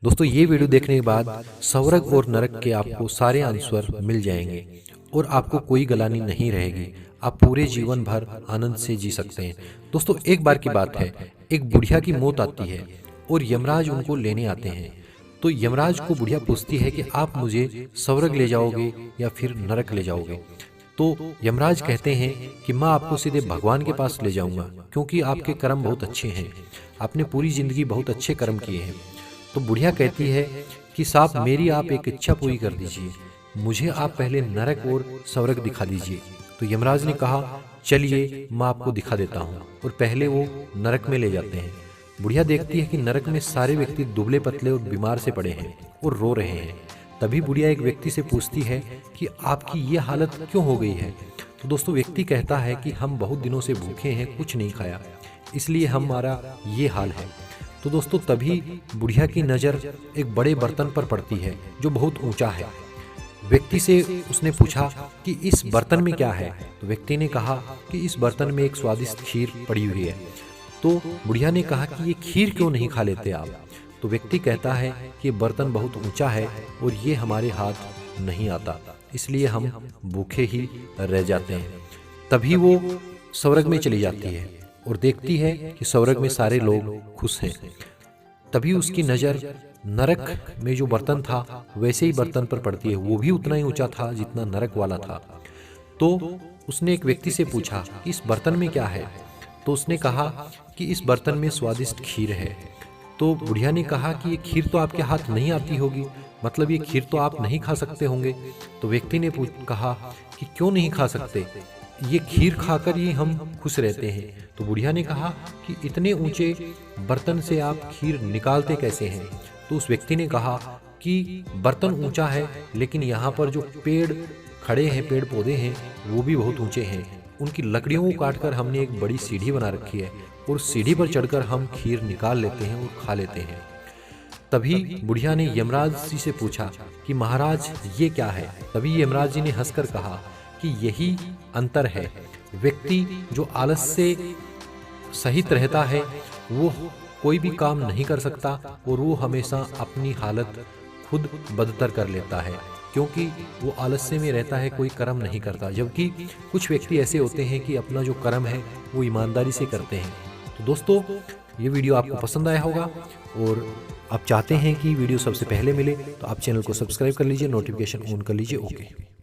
दोस्तों ये वीडियो देखने के बाद स्वर्ग और नरक के आपको सारे आंसर मिल जाएंगे और आपको कोई गलानी नहीं रहेगी। आप पूरे जीवन भर आनंद से जी सकते हैं। दोस्तों एक बार की बात है, एक बुढ़िया की मौत आती है और यमराज उनको लेने आते हैं। तो यमराज को बुढ़िया पूछती है कि आप मुझे स्वर्ग ले जाओगे या फिर नरक ले जाओगे। तो यमराज कहते हैं कि मैं आपको सीधे भगवान के पास ले जाऊंगा, क्योंकि आपके कर्म बहुत अच्छे हैं, आपने पूरी जिंदगी बहुत अच्छे कर्म किए हैं। तो बुढ़िया कहती है कि साहब मेरी आप एक इच्छा पूरी कर दीजिए, मुझे आप पहले नरक और स्वर्ग दिखा दीजिए। तो यमराज ने कहा चलिए मैं आपको दिखा देता हूँ, और पहले वो नरक में ले जाते हैं। बुढ़िया देखती है कि नरक में सारे व्यक्ति दुबले पतले और बीमार से पड़े हैं और रो रहे हैं। तभी बुढ़िया एक व्यक्ति से पूछती है कि आपकी ये हालत क्यों हो गई है। तो दोस्तों व्यक्ति कहता है कि हम बहुत दिनों से भूखे हैं, कुछ नहीं खाया, इसलिए हमारा ये हाल है। तो दोस्तों तभी बुढ़िया की नज़र एक बड़े बर्तन पर पड़ती है जो बहुत ऊंचा है। व्यक्ति से उसने पूछा कि इस बर्तन में क्या है। तो व्यक्ति ने कहा कि इस बर्तन में एक स्वादिष्ट खीर पड़ी हुई है। तो बुढ़िया ने कहा कि ये खीर क्यों नहीं खा लेते आप। तो व्यक्ति कहता है कि ये बर्तन बहुत ऊंचा है और ये हमारे हाथ नहीं आता, इसलिए हम भूखे ही रह जाते हैं। तभी वो स्वर्ग में चली जाती है और देखती है कि स्वर्ग में सारे लोग खुश हैं। तभी उसकी नज़र नरक में जो बर्तन था वैसे ही बर्तन पर पड़ती है, वो भी उतना ही ऊंचा था जितना नरक वाला था। तो उसने एक व्यक्ति से पूछा कि इस बर्तन में क्या है। तो उसने कहा कि इस बर्तन में स्वादिष्ट खीर है। तो बुढ़िया ने कहा कि ये खीर तो आपके हाथ नहीं आती होगी, मतलब ये खीर तो आप नहीं खा सकते होंगे। तो व्यक्ति ने कहा कि क्यों नहीं खा सकते, ये खीर खाकर ही हम खुश रहते हैं। तो बुढ़िया ने कहा कि इतने ऊंचे बर्तन से आप खीर निकालते कैसे हैं। तो उस व्यक्ति ने कहा कि बर्तन ऊंचा है, लेकिन यहाँ पर जो पेड़ खड़े हैं, पेड़ पौधे हैं, वो भी बहुत ऊंचे हैं। उनकी लकड़ियों को काटकर हमने एक बड़ी सीढ़ी बना रखी है और सीढ़ी पर चढ़कर हम खीर निकाल लेते हैं और खा लेते हैं। तभी बुढ़िया ने यमराज जी से पूछा कि महाराज ये क्या है। तभी यमराज जी ने हंसकर कहा कि यही अंतर है, व्यक्ति जो आलस से सहित रहता है वो कोई भी काम नहीं कर सकता और वो हमेशा अपनी हालत खुद बदतर कर लेता है, क्योंकि वो आलस्य में रहता है, कोई कर्म नहीं करता। जबकि कुछ व्यक्ति ऐसे होते हैं कि अपना जो कर्म है वो ईमानदारी से करते हैं। तो दोस्तों ये वीडियो आपको पसंद आया होगा और आप चाहते हैं कि वीडियो सबसे पहले मिले तो आप चैनल को सब्सक्राइब कर लीजिए, नोटिफिकेशन ऑन कर लीजिए। ओके।